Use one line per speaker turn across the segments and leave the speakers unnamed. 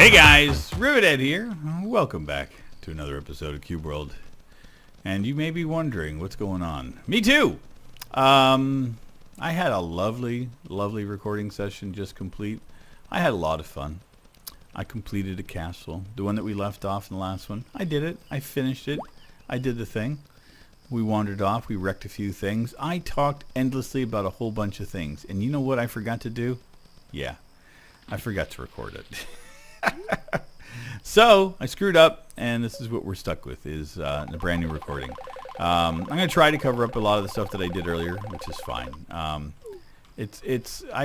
Hey guys, Rivet here. Welcome back to another episode of Cube World. And you may be wondering what's going on. Me too. I had a lovely recording session just complete. I had a lot of fun. I completed a castle, the one that we left off in the last one. I did it. I finished it. I did the thing. We wandered off. We wrecked a few things. I talked endlessly about a whole bunch of things. And you know what I forgot to do? Yeah, I forgot to record it. So I screwed up, and this is what we're stuck with, is a brand new recording. I'm going to try to cover up a lot of the stuff that I did earlier, which is fine. I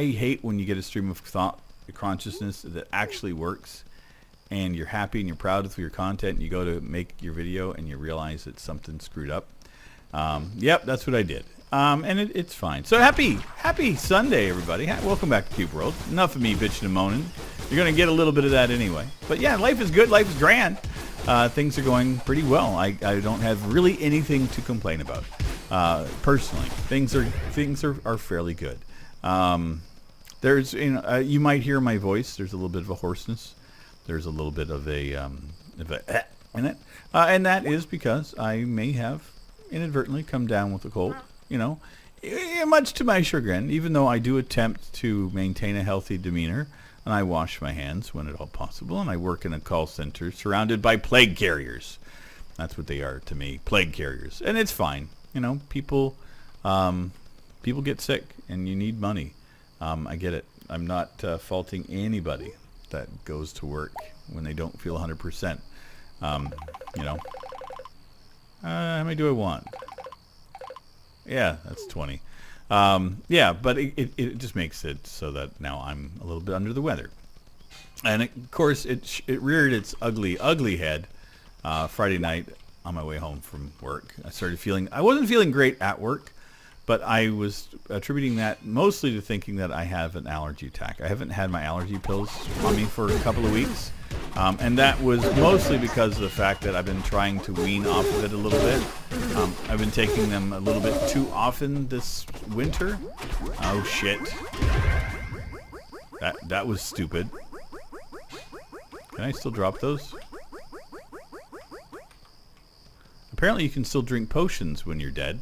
hate when you get a stream of thought consciousness that actually works, and you're happy and you're proud of your content, and you go to make your video and you realize that something screwed up. Yep, that's what I did. And it's fine. So happy Sunday, everybody. Welcome back to Cube World. Enough of me bitching and moaning. You're going to get a little bit of that anyway. But yeah, life is good. Life is grand. Things are going pretty well. I don't have really anything to complain about. Personally, things are fairly good. There's, you might hear my voice. There's a little bit of a hoarseness. There's a little bit of a in it. And that is because I may have inadvertently come down with a cold. Much to my chagrin, even though I do attempt to maintain a healthy demeanor, and I wash my hands when at all possible, and I work in a call center surrounded by plague carriers. That's what they are to me, plague carriers. And it's fine. People get sick, and you need money. I get it. I'm not faulting anybody that goes to work when they don't feel 100%. How many do I want? Yeah, that's 20. Yeah, but it just makes it so that now I'm a little bit under the weather. And of course, it reared its ugly head Friday night on my way home from work. I wasn't feeling great at work, but I was attributing that mostly to thinking that I have an allergy attack. I haven't had my allergy pills on me for a couple of weeks. And that was mostly because of the fact that I've been trying to wean off of it a little bit. I've been taking them a little bit too often this winter. Oh shit. That was stupid. Can I still drop those? Apparently you can still drink potions when you're dead.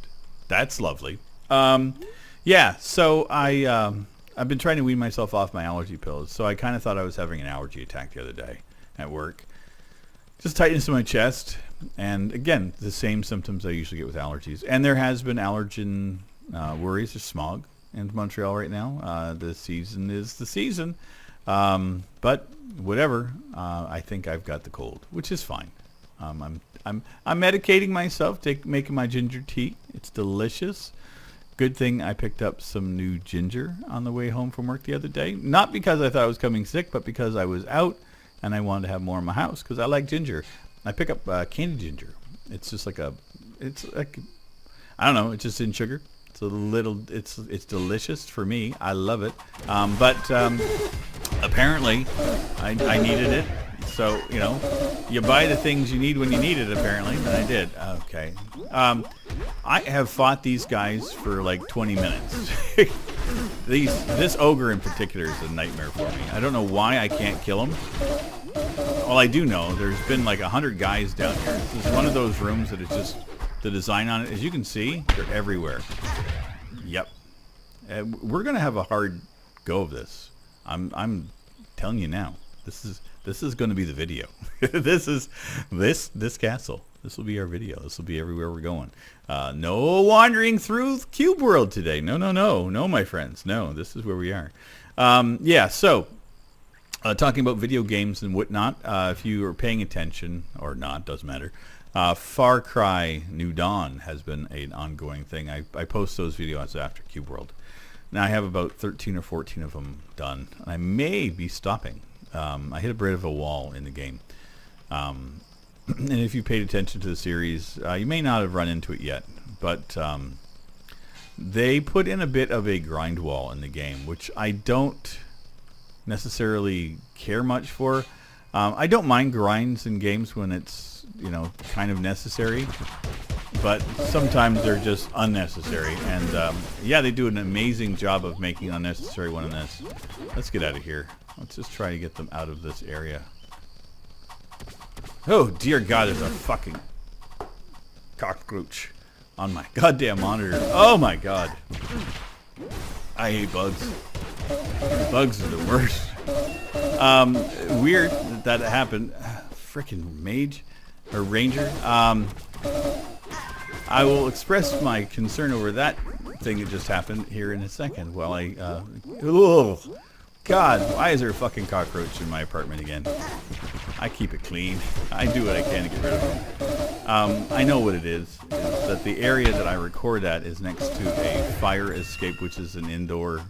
That's lovely. Yeah, so I've been trying to wean myself off my allergy pills, so I kind of thought I was having an allergy attack the other day at work. Just tightness in my chest, and again, the same symptoms I usually get with allergies. And there has been allergen worries. There's smog in Montreal right now. The season is the season. But whatever, I think I've got the cold, which is fine. I'm medicating myself, making my ginger tea. It's delicious. Good thing I picked up some new ginger on the way home from work the other day. Not because I thought I was coming sick, but because I was out and I wanted to have more in my house because I like ginger. I pick up candy ginger. It's just like I don't know. It's just in sugar. It's delicious for me. I love it. But apparently I needed it. So, you buy the things you need when you need it, apparently, and I did. Okay. I have fought these guys for like 20 minutes. This ogre in particular is a nightmare for me. I don't know why I can't kill him. Well, I do know there's been like 100 guys down here. This is one of those rooms that it's just, the design on it, as you can see, they're everywhere. Yep. We're going to have a hard go of this. I'm telling you now. This is going to be the video. This castle. This will be our video. This will be everywhere we're going. No wandering through Cube World today. No, my friends. No, this is where we are. Yeah, so talking about video games and whatnot, if you are paying attention or not, doesn't matter. Far Cry New Dawn has been an ongoing thing. I post those videos after Cube World. Now I have about 13 or 14 of them done. I may be stopping. I hit a bit of a wall in the game. And if you paid attention to the series, you may not have run into it yet, but they put in a bit of a grind wall in the game, which I don't necessarily care much for. I don't mind grinds in games when it's, kind of necessary, but sometimes they're just unnecessary. And yeah, they do an amazing job of making unnecessary one in this. Let's get out of here. Let's just try to get them out of this area. Oh, dear God, there's a fucking cockroach on my goddamn monitor. Oh, my God. I hate bugs. Bugs are the worst. Weird that happened. Frickin' mage or ranger. I will express my concern over that thing that just happened here in a second. While I, ugh. God, why is there a fucking cockroach in my apartment again? I keep it clean. I do what I can to get rid of them. I know what it is that the area that I record at is next to a fire escape, which is an indoor,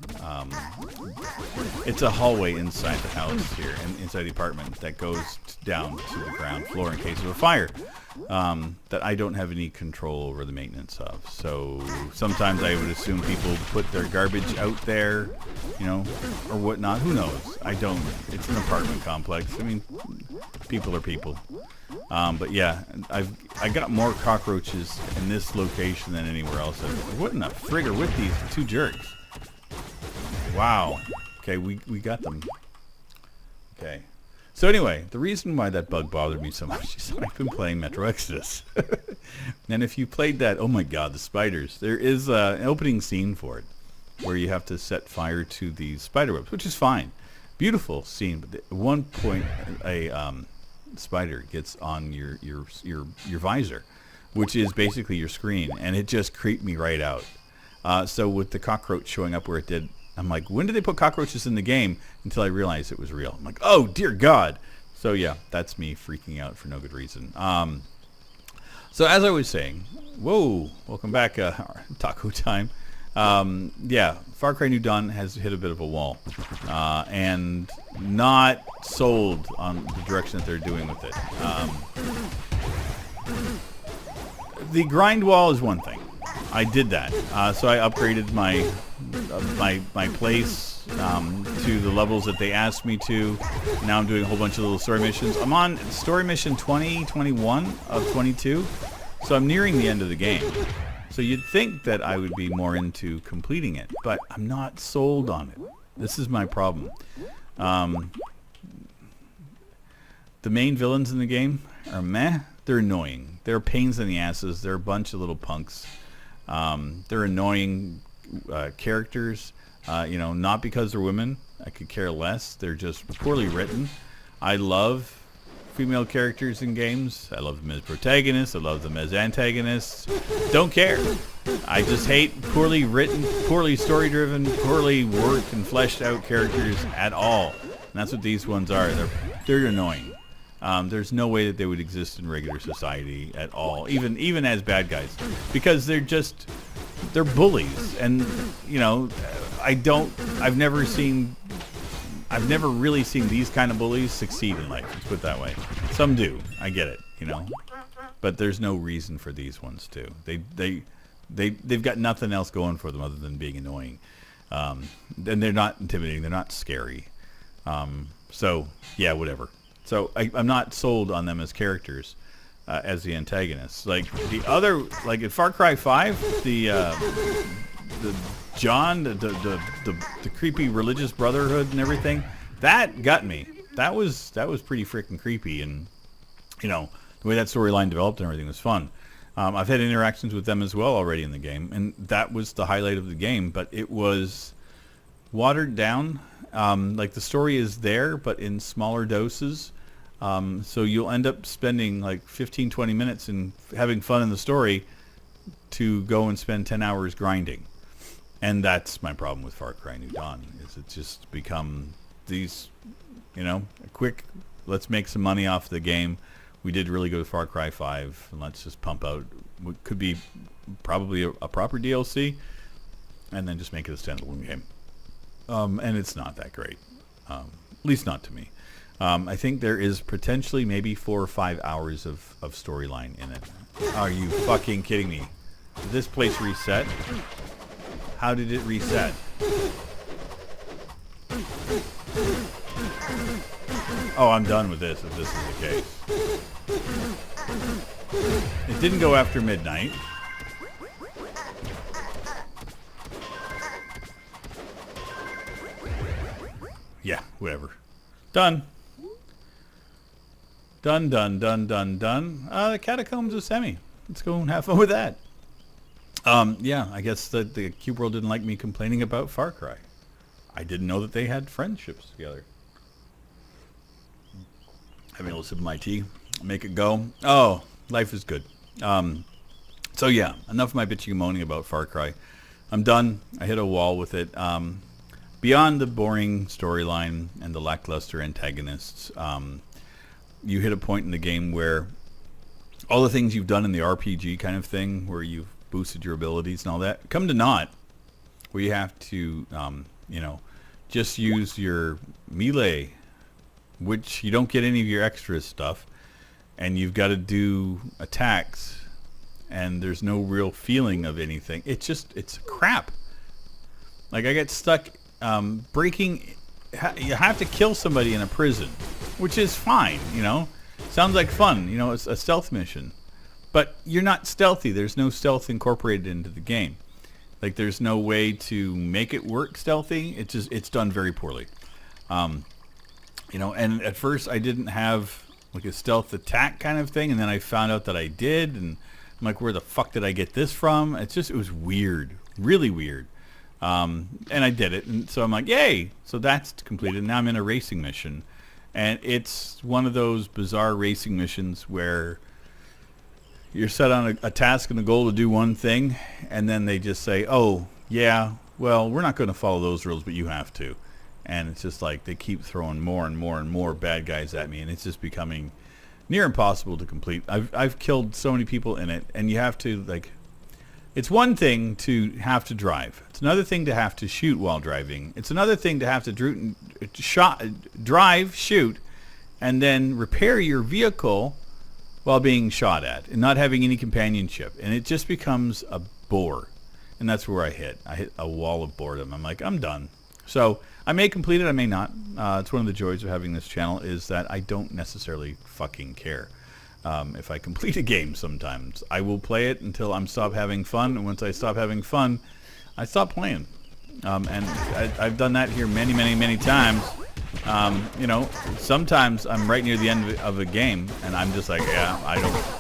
it's a hallway inside the house here, inside the apartment that goes down to the ground floor in case of a fire. That I don't have any control over the maintenance of. So sometimes I would assume people put their garbage out there, you know, or whatnot. Who knows? I don't. It's an apartment complex. I mean, people are people. But yeah, I got more cockroaches in this location than anywhere else. What in the frig are with these two jerks? Wow. Okay, we got them. Okay. So anyway, the reason why that bug bothered me so much is I've been playing Metro Exodus. And if you played that, oh my God, the spiders. There is an opening scene for it where you have to set fire to these spider webs, which is fine. Beautiful scene, but at one point a spider gets on your visor, which is basically your screen, and it just creeped me right out. So with the cockroach showing up where it did, I'm like, when did they put cockroaches in the game? Until I realized it was real. I'm like, oh, dear God. So, yeah, that's me freaking out for no good reason. So, as I was saying, whoa, welcome back, taco time. Yeah, Far Cry New Dawn has hit a bit of a wall. And not sold on the direction that they're doing with it. The grind wall is one thing. I did that. So I upgraded my place to the levels that they asked me to. Now I'm doing a whole bunch of little story missions. I'm on story mission 20, 21 of 22. So I'm nearing the end of the game. So you'd think that I would be more into completing it, but I'm not sold on it. This is my problem. The main villains in the game are meh. They're annoying. They're pains in the asses. They're a bunch of little punks. They're annoying characters, you know, not because they're women. I could care less. They're just poorly written. I love female characters in games. I love them as protagonists. I love them as antagonists. Don't care. I just hate poorly written, poorly story-driven, poorly worked and fleshed out characters at all. And that's what these ones are. They're annoying. There's no way that they would exist in regular society at all, even as bad guys, because they're bullies, and you know, I've never really seen these kind of bullies succeed in life. Let's put it that way. Some do, I get it, you know, but there's no reason for these ones to. They've got nothing else going for them other than being annoying, and they're not intimidating. They're not scary. So yeah, whatever. So I'm not sold on them as characters, as the antagonists. Like the other, like in Far Cry 5, the John, the creepy religious brotherhood and everything, that got me. That was pretty freaking creepy, and you know the way that storyline developed and everything was fun. I've had interactions with them as well already in the game, and that was the highlight of the game. But it was watered down. Like the story is there, but in smaller doses. So you'll end up spending like 15-20 minutes and having fun in the story to go and spend 10 hours grinding. And that's my problem with Far Cry New Dawn, is it's just become these, you know, a quick, let's make some money off the game. We did really good with Far Cry 5, and let's just pump out what could be probably a proper DLC, and then just make it a standalone game. And it's not that great, at least not to me. I think there is potentially maybe 4 or 5 hours of storyline in it. Are you fucking kidding me? Did this place reset? How did it reset? Oh, I'm done with this if this is the case. It didn't go after midnight. Yeah, whatever. Done. Done, done, done, done, done. The Catacombs of Semi. Let's go and have fun with that. Yeah, I guess the Cube World didn't like me complaining about Far Cry. I didn't know that they had friendships together. Having a little sip of my tea. Make it go. Oh, life is good. So yeah, enough of my bitching and moaning about Far Cry. I'm done. I hit a wall with it. Beyond the boring storyline and the lackluster antagonists, you hit a point in the game where all the things you've done in the RPG kind of thing, where you've boosted your abilities and all that, come to naught, where you have to, just use your melee, which you don't get any of your extra stuff, and you've got to do attacks, and there's no real feeling of anything. It's crap. Like, I get stuck breaking. You have to kill somebody in a prison, which is fine, Sounds like fun, it's a stealth mission. But you're not stealthy. There's no stealth incorporated into the game. Like, there's no way to make it work stealthy. It's done very poorly. And at first I didn't have like a stealth attack kind of thing, and then I found out that I did, and I'm like, where the fuck did I get this from? It was weird, really weird. And I did it, and so I'm like, yay! So that's completed. Now I'm in a racing mission, and it's one of those bizarre racing missions where you're set on a task and a goal to do one thing, and then they just say, oh, yeah, well, we're not going to follow those rules, but you have to. And it's just like they keep throwing more and more and more bad guys at me, and it's just becoming near impossible to complete. I've killed so many people in it, and you have to, like, it's one thing to have to drive. It's another thing to have to shoot while driving. It's another thing to have to drive, shoot, and then repair your vehicle while being shot at and not having any companionship. And it just becomes a bore. And that's where I hit. I hit a wall of boredom. I'm like, I'm done. So I may complete it, I may not. It's one of the joys of having this channel is that I don't necessarily fucking care. If I complete a game sometimes, I will play it until I'm stop having fun. And once I stop having fun, I stop playing. And I've done that here many, many, many times. Sometimes I'm right near the end of a game, and I'm just like, yeah,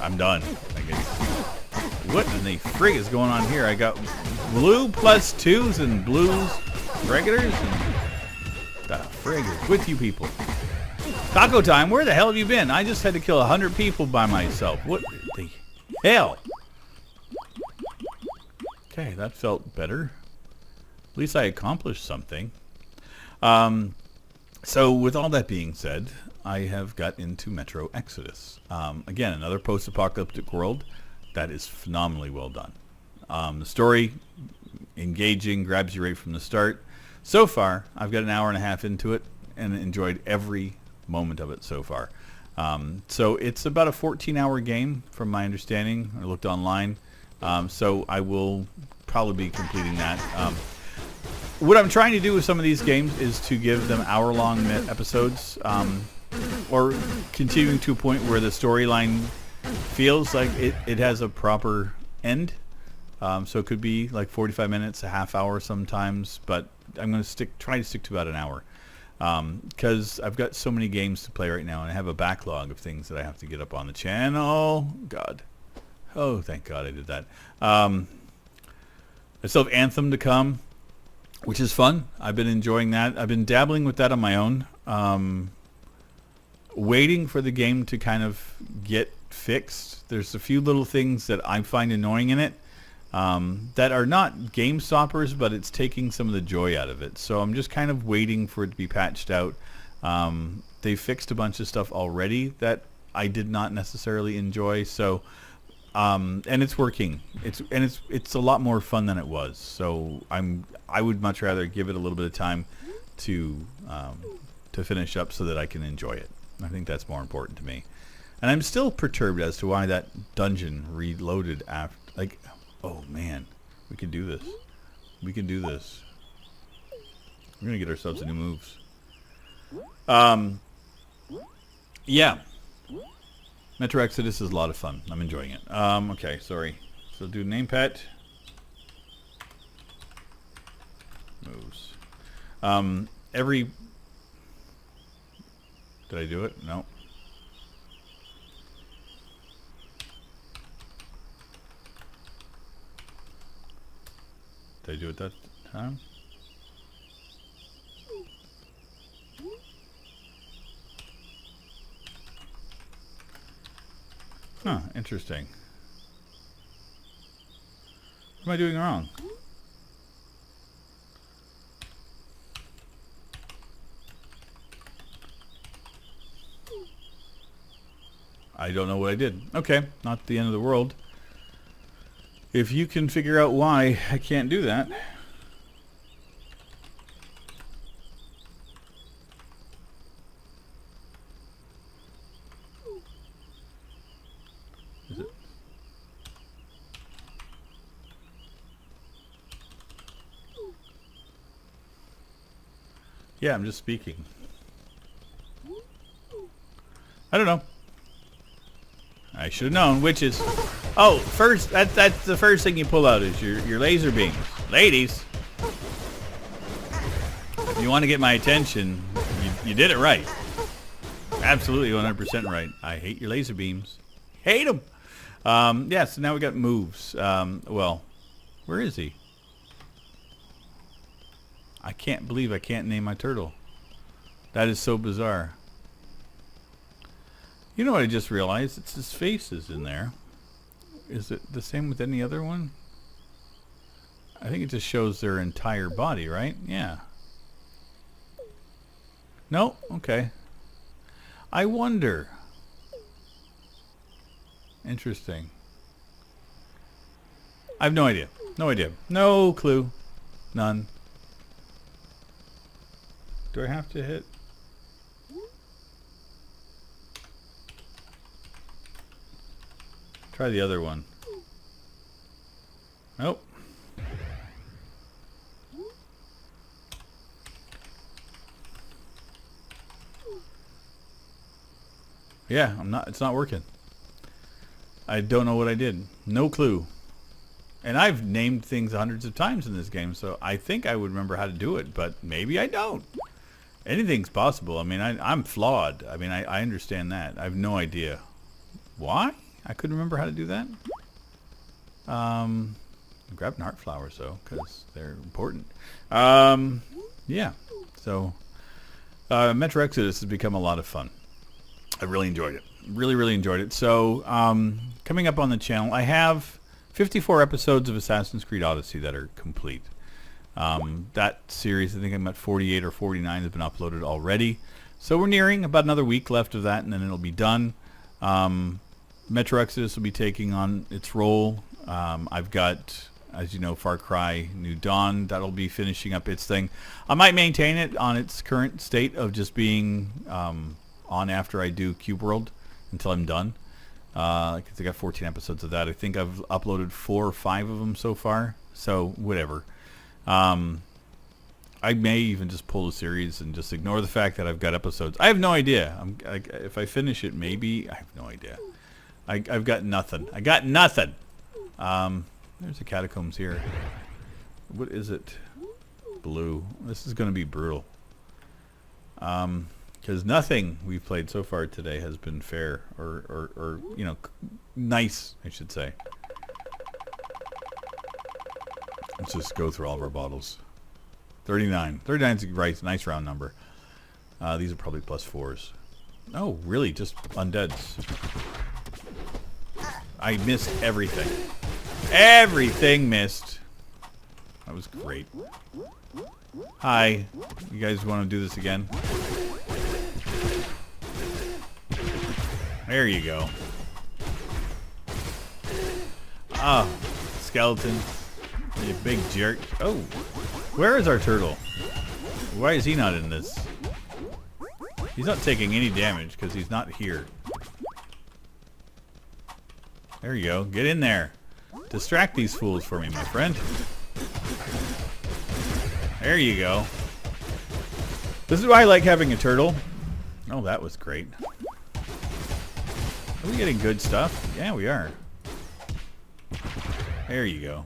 I'm done. Like, what in the frig is going on here? I got blue plus twos and blues regulars, and the frig is with you people. Taco time, where the hell have you been? I just had to kill 100 people by myself. What the hell? Okay, that felt better. At least I accomplished something. So with all that being said, I have got into Metro Exodus. Again, another post-apocalyptic world that is phenomenally well done. The story, engaging, grabs you right from the start. So far, I've got an hour and a half into it and enjoyed every moment of it so far. So it's about a 14-hour game from my understanding. I looked online. So I will probably be completing that. What I'm trying to do with some of these games is to give them hour-long episodes, or continuing to a point where the storyline feels like it has a proper end. So it could be like 45 minutes, a half hour sometimes, but I'm going to try to stick to about an hour. Because I've got so many games to play right now, and I have a backlog of things that I have to get up on the channel. God. Oh, thank God I did that. I still have Anthem to come, which is fun. I've been enjoying that. I've been dabbling with that on my own. Waiting for the game to kind of get fixed. There's a few little things that I find annoying in it. That are not game stoppers, but it's taking some of the joy out of it. So I'm just kind of waiting for it to be patched out. They fixed a bunch of stuff already that I did not necessarily enjoy. So, and it's working. It's a lot more fun than it was. So I would much rather give it a little bit of time to finish up so that I can enjoy it. I think that's more important to me. And I'm still perturbed as to why that dungeon reloaded after, like. Oh man, we can do this. We can do this. We're gonna get ourselves some new moves. Yeah. Metro Exodus is a lot of fun. I'm enjoying it. Okay, sorry. So do name pet. Moves. Did I do it? No. Did I do it that time? Huh, interesting. What am I doing wrong? I don't know what I did. Okay, not the end of the world. If you can figure out why I can't do that. Is it? Yeah, I'm just speaking. I don't know. I should have known. Witches. Oh, first, that's the first thing you pull out is your laser beams. Ladies, if you want to get my attention, you did it right. Absolutely 100% right. I hate your laser beams. Hate them. Yeah, so now we got moves. Well, where is he? I can't believe I can't name my turtle. That is so bizarre. You know what I just realized? It's his face is in there. Is it the same with any other one? I think it just shows their entire body, right? Yeah. No? Okay. I wonder. Interesting. I have no idea. No idea. No clue. None. Do I have to hit? Try the other one. Nope. Yeah, it's not working. I don't know what I did. No clue. And I've named things hundreds of times in this game, so I think I would remember how to do it, but maybe I don't. Anything's possible. I mean, I'm flawed. I mean, I understand that. I have no idea. Why? I couldn't remember how to do that. Grabbing heart flowers though, because they're important. Yeah. So, Metro Exodus has become a lot of fun. I really enjoyed it. Really enjoyed it. So, coming up on the channel, I have 54 episodes of Assassin's Creed Odyssey that are complete. That series, I think I'm at 48 or 49, has been uploaded already. So we're nearing about another week left of that, and then it'll be done. Metro Exodus will be taking on its role. I've got, as you know, Far Cry New Dawn. That'll be finishing up its thing. I might maintain it on its current state of just being on after I do Cube World until I'm done. Because I got 14 episodes of that. I think I've uploaded 4 or 5 of them so far. So whatever. I may even just pull the series and just ignore the fact that I've got episodes. I have no idea. If I finish it, maybe. I have no idea. I've got nothing. I got nothing. There's the catacombs here. What is it? Blue. This is going to be brutal. Because nothing we've played so far today has been fair or you know, nice, I should say. Let's just go through all of our bottles. 39. 39 is a right, nice round number. These are probably +4s. Oh, really? Just undeads. I missed everything. Everything missed. That was great. Hi. You guys want to do this again? There you go. Ah, skeleton. You big jerk. Oh, where is our turtle? Why is he not in this? He's not taking any damage because he's not here. There you go. Get in there. Distract these fools for me, my friend. There you go. This is why I like having a turtle. Oh, that was great. Are we getting good stuff? Yeah, we are. There you go.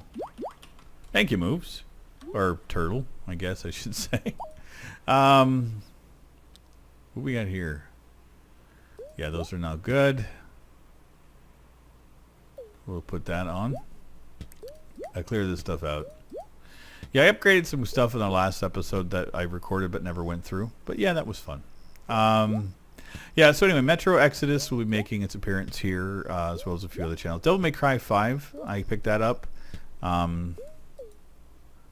Thank you, moves. Or turtle, I guess I should say. What we got here? Yeah, those are now good. We'll put that on. I clear this stuff out. Yeah, I upgraded some stuff in the last episode that I recorded but never went through. But yeah, that was fun. Yeah, so anyway, Metro Exodus will be making its appearance here, as well as a few other channels. Devil May Cry 5, I picked that up.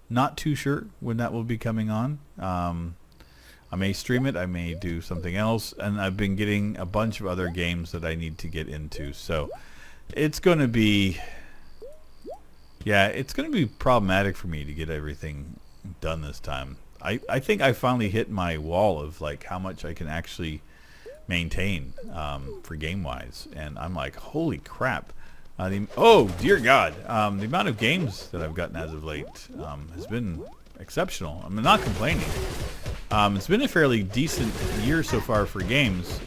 Not too sure when that will be coming on. I may stream it, I may do something else, and I've been getting a bunch of other games that I need to get into. So it's going to be, yeah, it's going to be problematic for me to get everything done this time. I think I finally hit my wall of like how much I can actually maintain for game-wise, and I'm like, holy crap. Oh, dear God. The amount of games that I've gotten as of late has been exceptional. I'm not complaining. It's been a fairly decent year so far for games.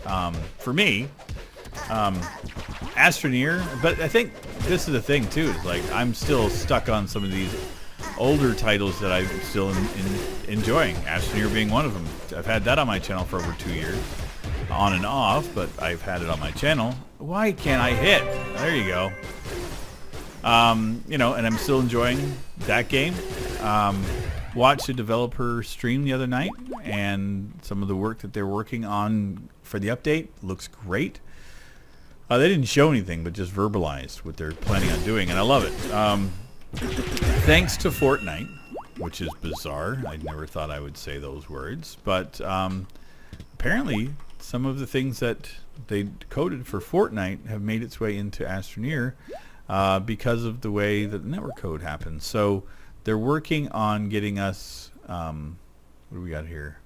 For me, Astroneer, but I think this is the thing, too. Is like I'm still stuck on some of these older titles that I'm still enjoying. Astroneer being one of them. I've had that on my channel for over 2 years. On and off, but I've had it on my channel. Why can't I hit? There you go. You know, and I'm still enjoying that game. Watched a developer stream the other night, and some of the work that they're working on for the update looks great. They didn't show anything, but just verbalized what they're planning on doing, and I love it. Thanks to Fortnite, which is bizarre. I never thought I would say those words, but apparently some of the things that they coded for Fortnite have made its way into Astroneer because of the way that the network code happens. So they're working on getting us, what do we got here?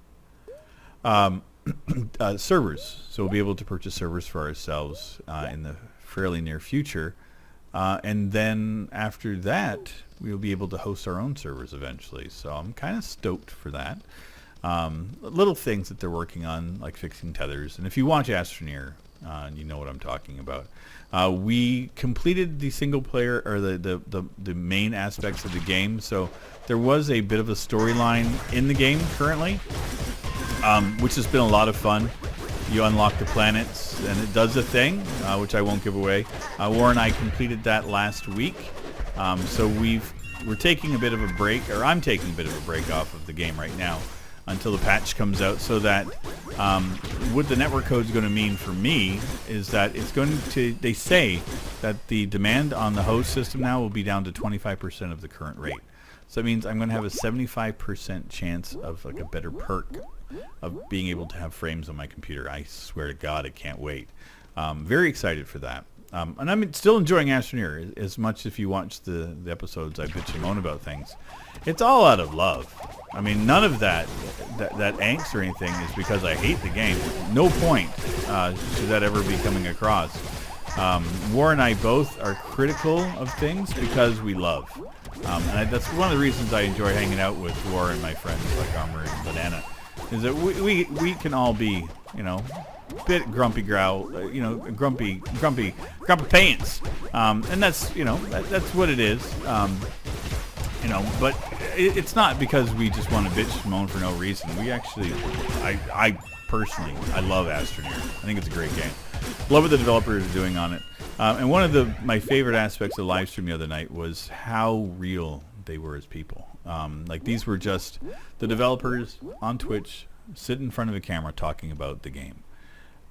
Servers. So we'll be able to purchase servers for ourselves in the fairly near future. And then after that, we'll be able to host our own servers eventually. So I'm kind of stoked for that. Little things that they're working on, like fixing tethers. And if you watch Astroneer, you know what I'm talking about. We completed the single player, or the main aspects of the game. So there was a bit of a storyline in the game currently, which has been a lot of fun. You unlock the planets, and it does a thing, which I won't give away. War and I completed that last week. So we're taking a bit of a break, or I'm taking a bit of a break off of the game right now, until the patch comes out, so that what the network code is going to mean for me is that it's going to, they say that the demand on the host system now will be down to 25% of the current rate. So that means I'm going to have a 75% chance of like a better perk of being able to have frames on my computer. I swear to God, I can't wait. Very excited for that. And I'm still enjoying Astroneer as much. If you watch the episodes I bitch and moan about things, it's all out of love. I mean, none of that angst or anything is because I hate the game. No point should that ever be coming across. War and I both are critical of things because we love. And that's one of the reasons I enjoy hanging out with War and my friends like Armor and Banana, is that we can all be, you know, bit grumpy growl, you know, grumpy pants, and that's, you know, that's what it is, you know. But it's not because we just want to bitch and moan for no reason. We actually, I personally, I love Astroneer. I think it's a great game. Love what the developers are doing on it. And one of my favorite aspects of the live stream the other night was how real they were as people. Like, these were just the developers on Twitch sitting in front of a camera talking about the game,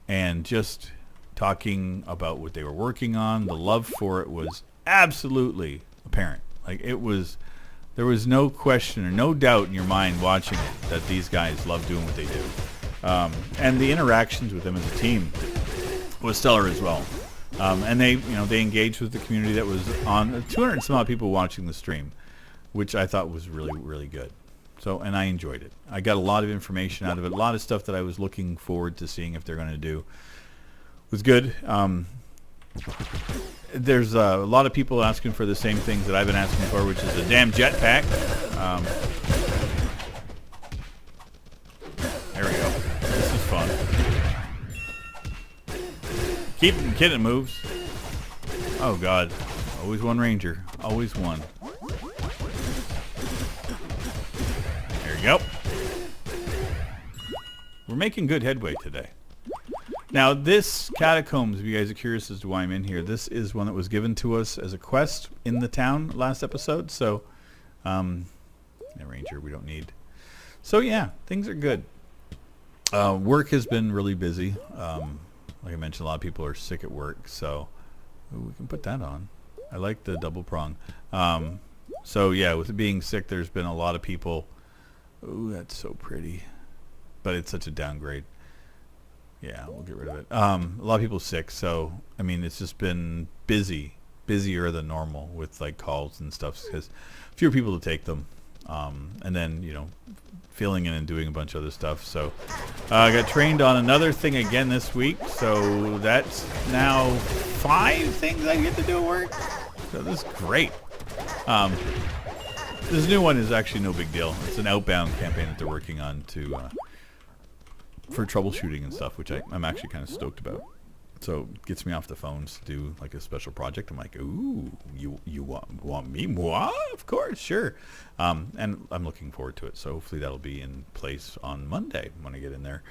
and just talking about what they were working on. The love for it was absolutely apparent. Like, it was, there was no question or no doubt in your mind watching it that these guys love doing what they do. And the interactions with them as a team was stellar as well. And they, you know, they engaged with the community that was on 200 and some odd people watching the stream, which I thought was really, really good. So, and I enjoyed it. I got a lot of information out of it. A lot of stuff that I was looking forward to seeing if they're going to do. It was good. There's a lot of people asking for the same things that I've been asking for, which is a damn jetpack. There we go. This is fun. Keep the kid, it moves. Oh God. Always one ranger. Always one. There you go. We're making good headway today. Now, this Catacombs, if you guys are curious as to why I'm in here, this is one that was given to us as a quest in the town last episode. So, A ranger we don't need. So yeah, things are good. Work has been really busy. Like I mentioned, a lot of people are sick at work, so we can put that on. I like the double prong. So yeah, with it being sick, there's been a lot of people. Ooh, that's so pretty, but it's such a downgrade. Yeah, we'll get rid of it. A lot of people sick, so I mean, it's just been busier than normal with like calls and stuff because fewer people to take them, and then filling in and doing a bunch of other stuff. So I got trained on another thing again this week, so that's now 5 things I get to do at work. So this is great. This new one is actually no big deal. It's an outbound campaign that they're working on for troubleshooting and stuff, which I'm actually kind of stoked about. So it gets me off the phones to do like a special project. I'm like, ooh, you want me? Moi? Of course, sure. And I'm looking forward to it. So hopefully that'll be in place on Monday when I get in there.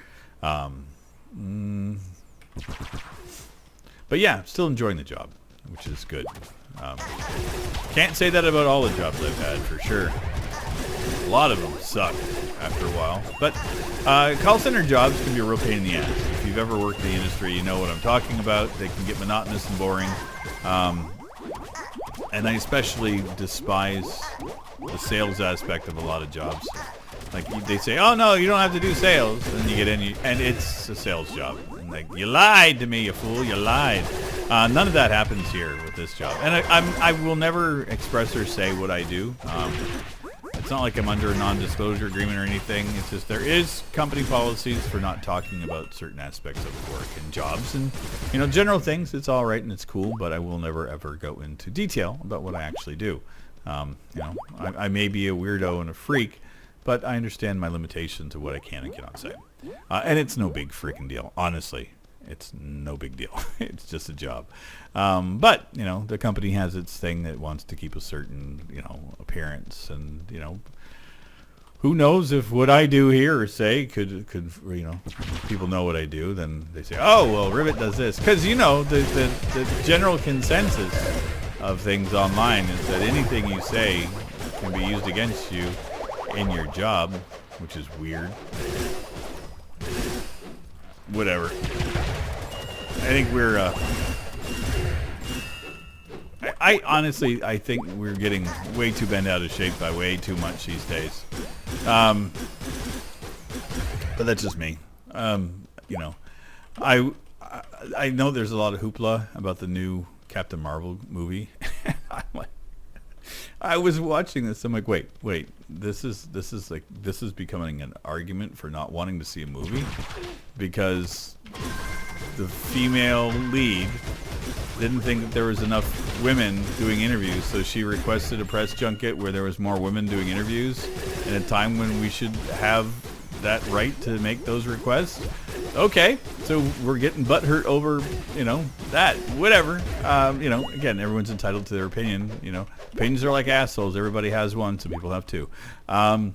But yeah, still enjoying the job, which is good. Can't say that about all the jobs I've had for sure. A lot of them suck after a while. But call center jobs can be a real pain in the ass. If you've ever worked in the industry, you know what I'm talking about. They can get monotonous and boring. And I especially despise the sales aspect of a lot of jobs. Like they say, oh no, you don't have to do sales. And then you get in, and it's a sales job. And like, you lied to me, you fool, you lied. None of that happens here with this job. And I will never express or say what I do. It's not like I'm under a non-disclosure agreement or anything. It's just there is company policies for not talking about certain aspects of work and jobs. And, general things, it's all right and it's cool, but I will never, ever go into detail about what I actually do. I may be a weirdo and a freak, but I understand my limitations of what I can and cannot say. And it's no big freaking deal, honestly. It's no big deal. It's just a job. But, the company has its thing that wants to keep a certain, appearance. And, who knows if what I do here or say could if people know what I do, then they say, oh, well, Rivet does this. Because, the general consensus of things online is that anything you say can be used against you in your job, which is weird. Whatever. I think we're I honestly think we're getting way too bent out of shape by way too much these days. But that's just me. I know there's a lot of hoopla about the new Captain Marvel movie. I was watching this. I'm like, wait. This is becoming an argument for not wanting to see a movie because the female lead didn't think that there was enough women doing interviews, so she requested a press junket where there was more women doing interviews in a time when we should have that right to make those requests. Okay, so we're getting butthurt over, that. Whatever. Again, everyone's entitled to their opinion. Opinions are like assholes. Everybody has one. Some people have two. I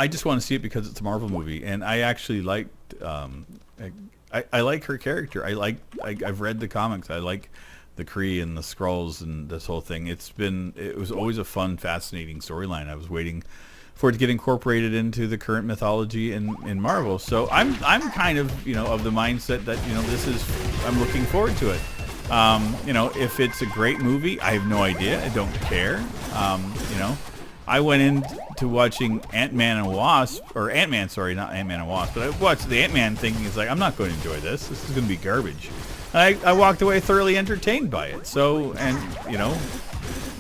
just want to see it because it's a Marvel movie, and I actually liked. I like her character. I've read the comics. I like the Kree and the Skrulls and this whole thing. It was always a fun, fascinating storyline. I was waiting for it to get incorporated into the current mythology in Marvel. So I'm kind of of the mindset that I'm looking forward to it. If it's a great movie, I have no idea. I don't care. I went into watching Ant-Man and Wasp, or Ant-Man, sorry, not Ant-Man and Wasp, but I watched the Ant-Man thinking it's like, I'm not going to enjoy this. This is going to be garbage. I walked away thoroughly entertained by it. So, and,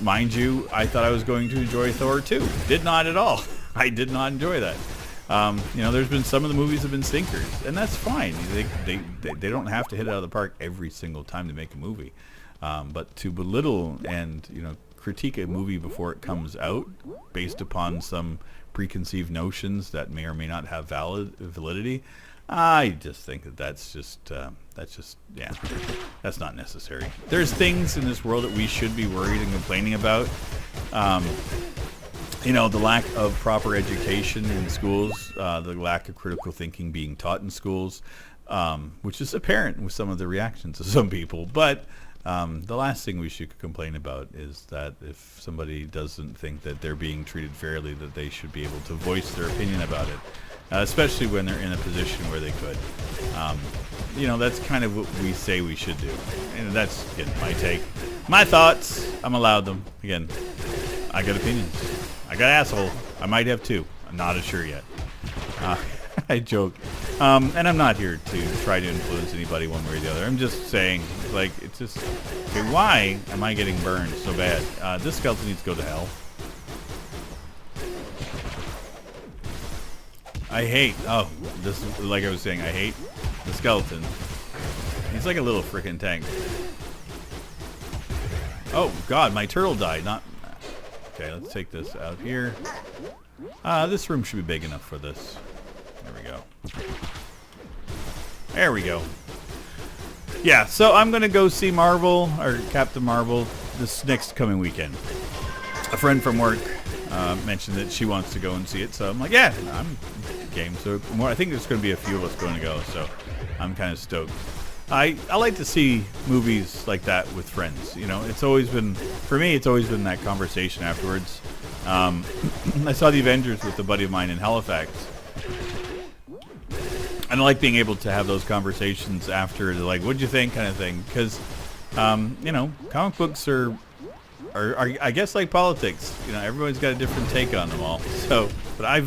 mind you, I thought I was going to enjoy Thor 2. Did not at all. I did not enjoy that. There's been some of the movies have been stinkers, and that's fine. They don't have to hit it out of the park every single time to make a movie. But to belittle and, critique a movie before it comes out based upon some preconceived notions that may or may not have validity, I just think that's not necessary. There's things in this world that we should be worried and complaining about. The lack of proper education in schools, the lack of critical thinking being taught in schools, which is apparent with some of the reactions of some people. But The last thing we should complain about is that if somebody doesn't think that they're being treated fairly, that they should be able to voice their opinion about it, especially when they're in a position where they could. That's kind of what we say we should do. And that's, again, my take. My thoughts. I'm allowed them. Again, I got opinions. I got asshole. I might have two. I'm not as sure yet. I joke. And I'm not here to try to influence anybody one way or the other. I'm just saying, like, it's just, okay, why am I getting burned so bad? This skeleton needs to go to hell. This is, like I was saying, I hate the skeleton. He's like a little freaking tank. Oh, God, my turtle died. Okay, let's take this out here. This room should be big enough for this. There we go. There we go. Yeah, so I'm going to go see Marvel, or Captain Marvel, this next coming weekend. A friend from work mentioned that she wants to go and see it, so I'm like, yeah, I'm game. So I think there's going to be a few of us going to go, so I'm kind of stoked. I like to see movies like that with friends. It's always been, for me, it's always been that conversation afterwards. I saw The Avengers with a buddy of mine in Halifax. And I like being able to have those conversations after, like, what'd you think, kind of thing. Because, comic books are, I guess, like politics. Everybody's got a different take on them all. So, but I'm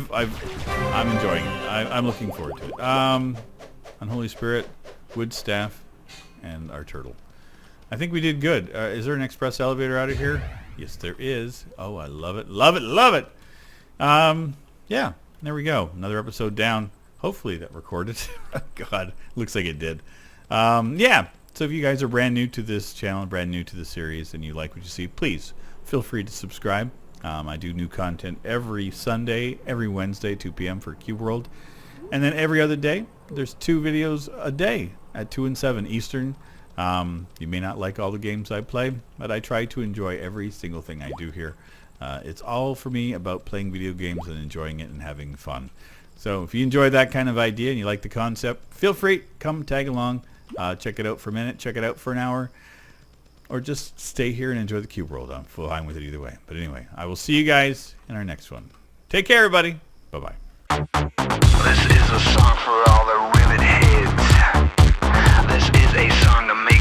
enjoying it. I'm looking forward to it. Unholy Spirit, wood staff, and our turtle. I think we did good. Is there an express elevator out of here? Yes, there is. Oh, I love it, love it, love it. Yeah, there we go. Another episode down. Hopefully that recorded. God, looks like it did. Yeah, so if you guys are brand new to this channel, brand new to the series, and you like what you see, please feel free to subscribe. I do new content every Sunday, every Wednesday, 2 p.m. for Cube World. And then every other day, there's 2 videos a day at 2 and 7 Eastern. You may not like all the games I play, but I try to enjoy every single thing I do here. It's all for me about playing video games and enjoying it and having fun. So if you enjoy that kind of idea and you like the concept, feel free, come tag along, check it out for a minute, check it out for an hour, or just stay here and enjoy the Cube World. I'm fine with it either way. But anyway, I will see you guys in our next one. Take care, everybody. Bye-bye.
This is a song for all the Rivet heads. This is a song to make